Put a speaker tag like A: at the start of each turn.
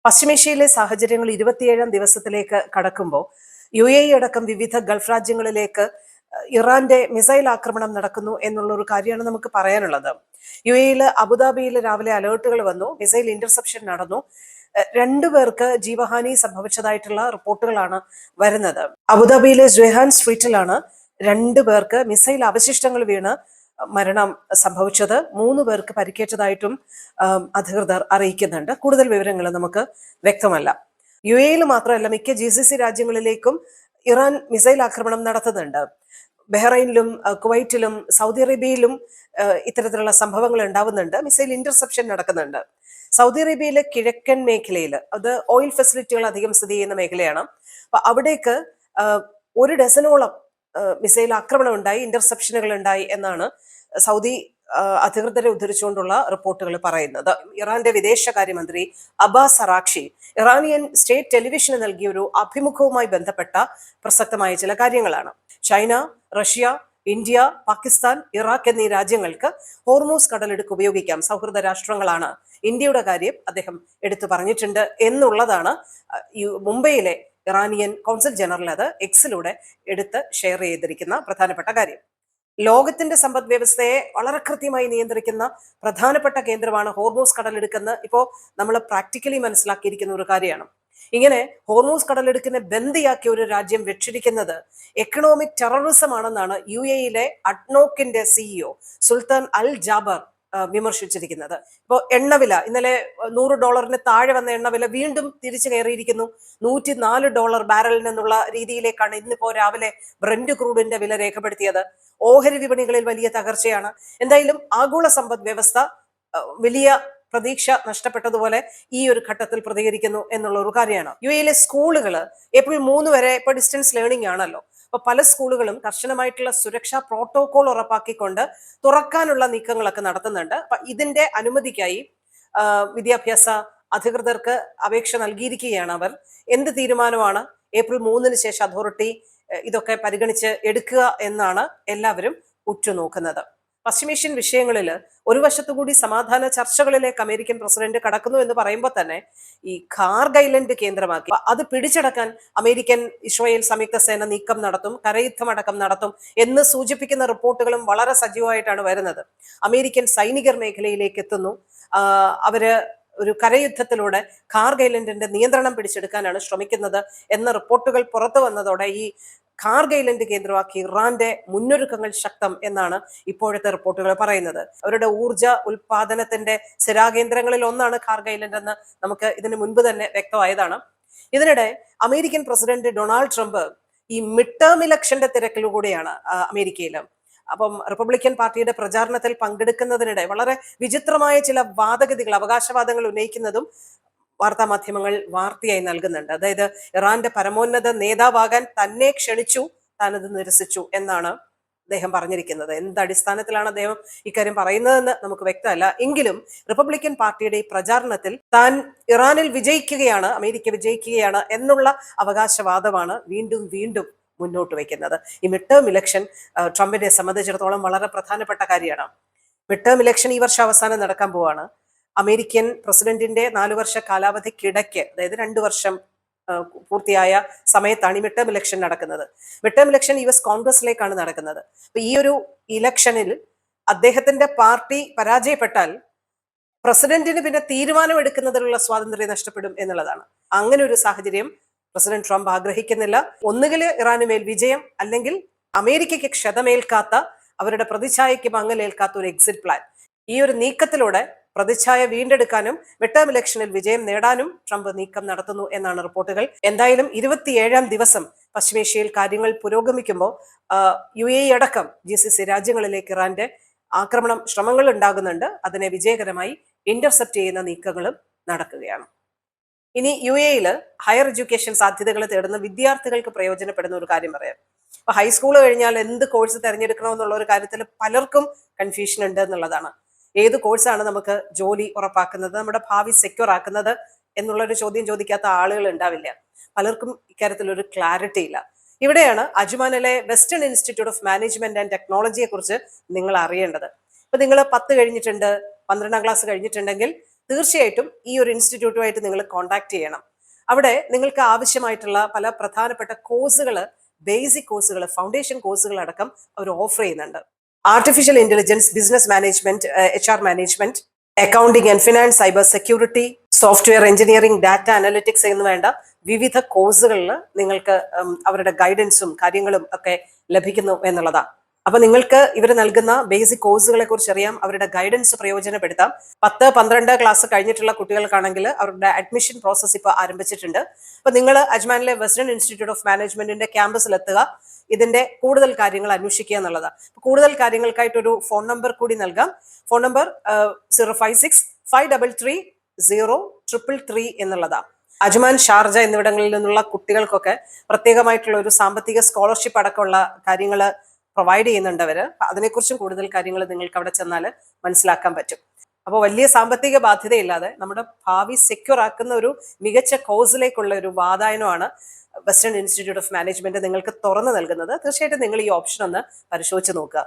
A: പശ്ചിമേഷ്യയിലെ സാഹചര്യങ്ങൾ 27ാം ദിവസത്തിലേക്ക് കടക്കുമ്പോൾ അടക്കം വിവിധ ഗൾഫ് രാജ്യങ്ങളിലേക്ക് ഇറാന്റെ മിസൈൽ ആക്രമണം നടക്കുന്നു എന്നുള്ള ഒരു കാര്യമാണ് നമുക്ക് പറയാനുള്ളത്. അബുദാബിയിൽ രാവിലെ അലേർട്ടുകൾ വന്നു, മിസൈൽ ഇന്റർസെപ്ഷൻ നടന്നു. രണ്ടുപേർക്ക് ജീവഹാനി സംഭവിച്ചതായിട്ടുള്ള റിപ്പോർട്ടുകളാണ് വരുന്നത്. അബുദാബിയിലെ ജുഹാൻ സ്ട്രീറ്റിലാണ് രണ്ടുപേർക്ക് മിസൈൽ അവശിഷ്ടങ്ങൾ വീണ് മരണം സംഭവിച്ചത്. 3 പേർക്ക് പരിക്കേറ്റതായിട്ടും അധികൃതർ അറിയിക്കുന്നുണ്ട്. കൂടുതൽ വിവരങ്ങൾ നമുക്ക് വ്യക്തമല്ല. മാത്രമല്ല മിക്ക GCC രാജ്യങ്ങളിലേക്കും ഇറാൻ മിസൈൽ ആക്രമണം നടത്തുന്നുണ്ട്. ബഹ്റൈനിലും കുവൈറ്റിലും സൗദി അറേബ്യയിലും ഇത്തരത്തിലുള്ള സംഭവങ്ങൾ ഉണ്ടാവുന്നുണ്ട്. മിസൈൽ ഇന്റർസെപ്ഷൻ നടക്കുന്നുണ്ട്. സൗദി അറേബ്യയിലെ കിഴക്കൻ മേഖലയിൽ, അത് ഓയിൽ ഫെസിലിറ്റികൾ അധികം സ്ഥിതി ചെയ്യുന്ന മേഖലയാണ്. അപ്പൊ അവിടേക്ക് 1 ഡസനോളം മിസൈൽ ആക്രമണം ഉണ്ടായി, ഇന്റർസെപ്ഷനുകൾ ഉണ്ടായി എന്നാണ് സൗദി അധികൃതരെ ഉദ്ധരിച്ചുകൊണ്ടുള്ള റിപ്പോർട്ടുകൾ പറയുന്നത്. ഇറാന്റെ വിദേശകാര്യമന്ത്രി അബ്ബാസ് അറാഖ്ചി ഇറാനിയൻ സ്റ്റേറ്റ് ടെലിവിഷന് നൽകിയ ഒരു അഭിമുഖവുമായി ബന്ധപ്പെട്ട പ്രസക്തമായ ചില കാര്യങ്ങളാണ്. China, Russia, India, Pakistan, Iraq എന്നീ രാജ്യങ്ങൾക്ക് ഹോർമൂസ് കടലിടുക്ക് ഉപയോഗിക്കാം, സൗഹൃദ രാഷ്ട്രങ്ങളാണ്. ഇന്ത്യയുടെ കാര്യം അദ്ദേഹം എടുത്തു പറഞ്ഞിട്ടുണ്ട് എന്നുള്ളതാണ് മുംബൈയിലെ ഇറാനിയൻ കോൺസൽ ജനറൽ അത് എക്സിലൂടെ എടുത്ത് ഷെയർ ചെയ്തിരിക്കുന്ന പ്രധാനപ്പെട്ട കാര്യം. ലോകത്തിന്റെ സമ്പദ് വ്യവസ്ഥയെ വളരെ കൃത്യമായി നിയന്ത്രിക്കുന്ന പ്രധാനപ്പെട്ട കേന്ദ്രമാണ് ഹോർമൂസ് കടലിടുക്കെന്ന് ഇപ്പോൾ നമ്മൾ പ്രാക്ടിക്കലി മനസ്സിലാക്കിയിരിക്കുന്ന ഒരു കാര്യമാണ്. ഇങ്ങനെ ഹോർമൂസ് കടലിടുക്കിനെ ബന്ദിയാക്കിയ ഒരു രാജ്യം വെച്ചിരിക്കുന്നത് എക്കണോമിക് ടെററിസം ആണെന്നാണ് UAE അഡ്നോക്കിന്റെ CEO സുൽത്താൻ അൽ ജാബർ വിമർശിച്ചിരിക്കുന്നത്. ഇപ്പോൾ എണ്ണവില ഇന്നലെ $100 താഴെ വന്ന എണ്ണവില വീണ്ടും തിരിച്ചു കയറിയിരിക്കുന്നു. $104 ബാരലിൽ നിന്നുള്ള രീതിയിലേക്കാണ് ഇന്നിപ്പോ രാവിലെ ബ്രന്റ് ക്രൂഡിന്റെ വില രേഖപ്പെടുത്തിയത്. ഓഹരി വിപണികളിൽ വലിയ തകർച്ചയാണ്. എന്തായാലും ആഗോള സമ്പദ് വ്യവസ്ഥ വലിയ പ്രതീക്ഷ നഷ്ടപ്പെട്ടതുപോലെ ഈ ഒരു ഘട്ടത്തിൽ പ്രതികരിക്കുന്നു എന്നുള്ള ഒരു കാര്യമാണ്. UAE സ്കൂളുകൾ ഏപ്രിൽ 3 വരെ ഇപ്പൊ ഡിസ്റ്റൻസ് ലേണിംഗ് ആണല്ലോ. അപ്പൊ പല സ്കൂളുകളും കർശനമായിട്ടുള്ള സുരക്ഷാ പ്രോട്ടോകോൾ ഉറപ്പാക്കിക്കൊണ്ട് തുറക്കാനുള്ള നീക്കങ്ങളൊക്കെ നടത്തുന്നുണ്ട്. അപ്പൊ ഇതിന്റെ അനുമതിക്കായി വിദ്യാഭ്യാസ അധികൃതർക്ക് അപേക്ഷ നൽകിയിരിക്കുകയാണ് അവർ. എന്ത് തീരുമാനമാണ് ഏപ്രിൽ 3-ന് ശേഷം അതോറിറ്റി ഇതൊക്കെ പരിഗണിച്ച് എടുക്കുക എന്നാണ് എല്ലാവരും ഉറ്റുനോക്കുന്നത്. പശ്ചിമേഷ്യൻ വിഷയങ്ങളിൽ ഒരു വശത്തുകൂടി സമാധാന ചർച്ചകളിലേക്ക് അമേരിക്കൻ പ്രസിഡന്റ് കടക്കുന്നു എന്ന് പറയുമ്പോൾ തന്നെ ഈ ഖാർഗ് ഐലൻഡ് കേന്ദ്രമാക്കി അത് പിടിച്ചടക്കാൻ അമേരിക്കൻ ഇസ്രായേൽ സംയുക്ത സേന നീക്കം നടത്തും, കരയുദ്ധമടക്കം നടത്തും എന്ന് സൂചിപ്പിക്കുന്ന റിപ്പോർട്ടുകളും വളരെ സജീവമായിട്ടാണ് വരുന്നത്. അമേരിക്കൻ സൈനികർ മേഖലയിലേക്ക് എത്തുന്നു. അവര് ഒരു കരയുദ്ധത്തിലൂടെ ഖാർഗ് ഐലൻഡിന്റെ നിയന്ത്രണം പിടിച്ചെടുക്കാനാണ് ശ്രമിക്കുന്നത് എന്ന റിപ്പോർട്ടുകൾ പുറത്തു വന്നതോടെ ഈ ഖാർഗ് ഐലൻഡ് കേന്ദ്രമാക്കി ഇറാന്റെ മുന്നൊരുക്കങ്ങൾ ശക്തം എന്നാണ് ഇപ്പോഴത്തെ റിപ്പോർട്ടുകൾ പറയുന്നത്. അവരുടെ ഊർജ ഉൽപാദനത്തിന്റെ സ്ഥിരാകേന്ദ്രങ്ങളിൽ ഒന്നാണ് ഖാർഗ് ഐലൻഡ് എന്ന് നമുക്ക് ഇതിനു മുൻപ് തന്നെ വ്യക്തമായതാണ്. ഇതിനിടെ അമേരിക്കൻ പ്രസിഡന്റ് ഡൊണാൾഡ് ട്രംപ് ഈ മിഡ് ടേം ഇലക്ഷന്റെ തിരക്കിലൂടെയാണ് അമേരിക്കയിൽ. അപ്പം റിപ്പബ്ലിക്കൻ പാർട്ടിയുടെ പ്രചാരണത്തിൽ പങ്കെടുക്കുന്നതിനിടെ വളരെ വിചിത്രമായ ചില വാദഗതികൾ, അവകാശവാദങ്ങൾ ഉന്നയിക്കുന്നതും വാർത്താ മാധ്യമങ്ങൾ വാർത്തയായി നൽകുന്നുണ്ട്. അതായത് ഇറാന്റെ പരമോന്നത നേതാവാകാൻ തന്നെ ക്ഷണിച്ചു, താനത് നിരസിച്ചു എന്നാണ് അദ്ദേഹം പറഞ്ഞിരിക്കുന്നത്. എന്ത് അടിസ്ഥാനത്തിലാണ് അദ്ദേഹം ഇക്കാര്യം പറയുന്നതെന്ന് നമുക്ക് വ്യക്തമല്ല. എങ്കിലും റിപ്പബ്ലിക്കൻ പാർട്ടിയുടെ ഈ പ്രചാരണത്തിൽ താൻ ഇറാനിൽ വിജയിക്കുകയാണ്, അമേരിക്ക വിജയിക്കുകയാണ് എന്നുള്ള അവകാശവാദമാണ് വീണ്ടും വീണ്ടും മുന്നോട്ട് വയ്ക്കുന്നത്. ഈ മിഡ് ടേം ഇലക്ഷൻ ട്രംപിനെ സംബന്ധിച്ചിടത്തോളം വളരെ പ്രധാനപ്പെട്ട കാര്യമാണ്. മിഡ് ടേം ഇലക്ഷൻ ഈ വർഷം അവസാനം നടക്കാൻ പോവാണ്. അമേരിക്കൻ പ്രസിഡന്റിന്റെ 4 വർഷ കാലാവധിക്കിടയ്ക്ക്, അതായത് 2 വർഷം പൂർത്തിയായ സമയത്താണ് ഈ മിഡ് ടേം ഇലക്ഷൻ നടക്കുന്നത്. മിഡ് ടേം ഇലക്ഷൻ US കോൺഗ്രസിലേക്കാണ് നടക്കുന്നത്. അപ്പൊ ഈ ഒരു ഇലക്ഷനിൽ അദ്ദേഹത്തിന്റെ പാർട്ടി പരാജയപ്പെട്ടാൽ പ്രസിഡന്റിന് പിന്നെ തീരുമാനം എടുക്കുന്നതിനുള്ള സ്വാതന്ത്ര്യം നഷ്ടപ്പെടും എന്നുള്ളതാണ്. അങ്ങനെ ഒരു സാഹചര്യം പ്രസിഡന്റ് ട്രംപ് ആഗ്രഹിക്കുന്നില്ല. ഒന്നുകിൽ ഇറാന് മേൽ വിജയം, അല്ലെങ്കിൽ അമേരിക്കയ്ക്ക് ക്ഷതമേൽക്കാത്ത, അവരുടെ പ്രതിച്ഛായയ്ക്ക് മങ്ങലേൽക്കാത്ത ഒരു എക്സിറ്റ് പ്ലാൻ. ഈ ഒരു നീക്കത്തിലൂടെ പ്രതിച്ഛായ വീണ്ടെടുക്കാനും മിഡ് ടേം ഇലക്ഷനിൽ വിജയം നേടാനും ട്രംപ് നീക്കം നടത്തുന്നു എന്നാണ് റിപ്പോർട്ടുകൾ. എന്തായാലും 27ാം ദിവസം പശ്ചിമേഷ്യയിൽ കാര്യങ്ങൾ പുരോഗമിക്കുമ്പോൾ UAE അടക്കം GCC രാജ്യങ്ങളിലേക്ക് ഇറാന്റെ ആക്രമണം ശ്രമങ്ങൾ ഉണ്ടാകുന്നുണ്ട്. അതിനെ വിജയകരമായി ഇന്റർസെപ്റ്റ് ചെയ്യുന്ന നീക്കങ്ങളും നടക്കുകയാണ്. ഇനി UAE ഹയർ എഡ്യൂക്കേഷൻ സാധ്യതകൾ തേടുന്ന വിദ്യാർത്ഥികൾക്ക് പ്രയോജനപ്പെടുന്ന ഒരു കാര്യം പറയാം. അപ്പൊ ഹൈസ്കൂൾ കഴിഞ്ഞാൽ എന്ത് കോഴ്സ് തിരഞ്ഞെടുക്കണമെന്നുള്ള ഒരു കാര്യത്തിൽ പലർക്കും കൺഫ്യൂഷൻ ഉണ്ട് എന്നുള്ളതാണ്. ഏത് കോഴ്സാണ് നമുക്ക് ജോലി ഉറപ്പാക്കുന്നത്, നമ്മുടെ ഭാവി സെക്യൂർ ആക്കുന്നത് എന്നുള്ളൊരു ചോദ്യം ചോദിക്കാത്ത ആളുകൾ ഉണ്ടാവില്ല. പലർക്കും ഇക്കാര്യത്തിൽ ഒരു ക്ലാരിറ്റി ഇല്ല. ഇവിടെയാണ് അജ്മാനിലെ western institute of management and ടെക്നോളജിയെ കുറിച്ച് നിങ്ങൾ അറിയേണ്ടത്. ഇപ്പൊ നിങ്ങൾ 10 കഴിഞ്ഞിട്ടുണ്ട്, 12ാം ക്ലാസ് കഴിഞ്ഞിട്ടുണ്ടെങ്കിൽ തീർച്ചയായിട്ടും ഈ ഒരു ഇൻസ്റ്റിറ്റ്യൂട്ടുമായിട്ട് നിങ്ങൾ കോൺടാക്ട് ചെയ്യണം. അവിടെ നിങ്ങൾക്ക് ആവശ്യമായിട്ടുള്ള പല പ്രധാനപ്പെട്ട കോഴ്സുകൾ, ബേസിക് കോഴ്സുകൾ, ഫൗണ്ടേഷൻ കോഴ്സുകൾ അടക്കം അവർ ഓഫർ ചെയ്യുന്നുണ്ട്. Artificial intelligence, business management, HR management, accounting and finance, cyber security, software engineering, data analytics എന്ന് വേണ്ട വിവിധ കോഴ്സുകളിൽ നിങ്ങൾക്ക് അവരുടെ ഗൈഡൻസും കാര്യങ്ങളും ഒക്കെ ലഭിക്കുന്നു എന്നുള്ളതാണ്. അപ്പൊ നിങ്ങൾക്ക് ഇവർ നൽകുന്ന ബേസിക് കോഴ്സുകളെ കുറിച്ച് അറിയാം, അവരുടെ ഗൈഡൻസ് പ്രയോജനപ്പെടുത്താം. 10, 12 ക്ലാസ് കഴിഞ്ഞിട്ടുള്ള കുട്ടികൾക്കാണെങ്കിൽ അവരുടെ അഡ്മിഷൻ പ്രോസസ് ഇപ്പോൾ ആരംഭിച്ചിട്ടുണ്ട്. അപ്പൊ നിങ്ങൾ അജ്മാനിലെ വെസ്റ്റേൺ ഇൻസ്റ്റിറ്റ്യൂട്ട് ഓഫ് മാനേജ്മെന്റിന്റെ ക്യാമ്പസിലെത്തുക, ഇതിന്റെ കൂടുതൽ കാര്യങ്ങൾ അന്വേഷിക്കുക എന്നുള്ളതാണ്. കൂടുതൽ കാര്യങ്ങൾക്കായിട്ടൊരു ഫോൺ നമ്പർ കൂടി നൽകാം. ഫോൺ നമ്പർ 056-533-0333 എന്നുള്ളതാണ്. അജ്മാൻ, ഷാർജ എന്നിവിടങ്ങളിൽ നിന്നുള്ള കുട്ടികൾക്കൊക്കെ പ്രത്യേകമായിട്ടുള്ള ഒരു സാമ്പത്തിക സ്കോളർഷിപ്പ് അടക്കമുള്ള കാര്യങ്ങൾ പ്രൊവൈഡ് ചെയ്യുന്നുണ്ട് അവർ. അതിനെക്കുറിച്ചും കൂടുതൽ കാര്യങ്ങൾ നിങ്ങൾക്ക് അവിടെ ചെന്നാൽ മനസ്സിലാക്കാൻ പറ്റും. അപ്പോൾ വലിയ സാമ്പത്തിക ബാധ്യതയില്ലാതെ നമ്മുടെ ഭാവി സെക്യൂർ ആക്കുന്ന ഒരു മികച്ച കോഴ്സിലേക്കുള്ള ഒരു വാതായനമാണ് വെസ്റ്റേൺ ഇൻസ്റ്റിറ്റ്യൂട്ട് ഓഫ് മാനേജ്മെന്റ് നിങ്ങൾക്ക് തുറന്നു നൽകുന്നത്. തീർച്ചയായിട്ടും നിങ്ങൾ ഈ ഓപ്ഷൻ ഒന്ന് പരിശോധിച്ച് നോക്കുക.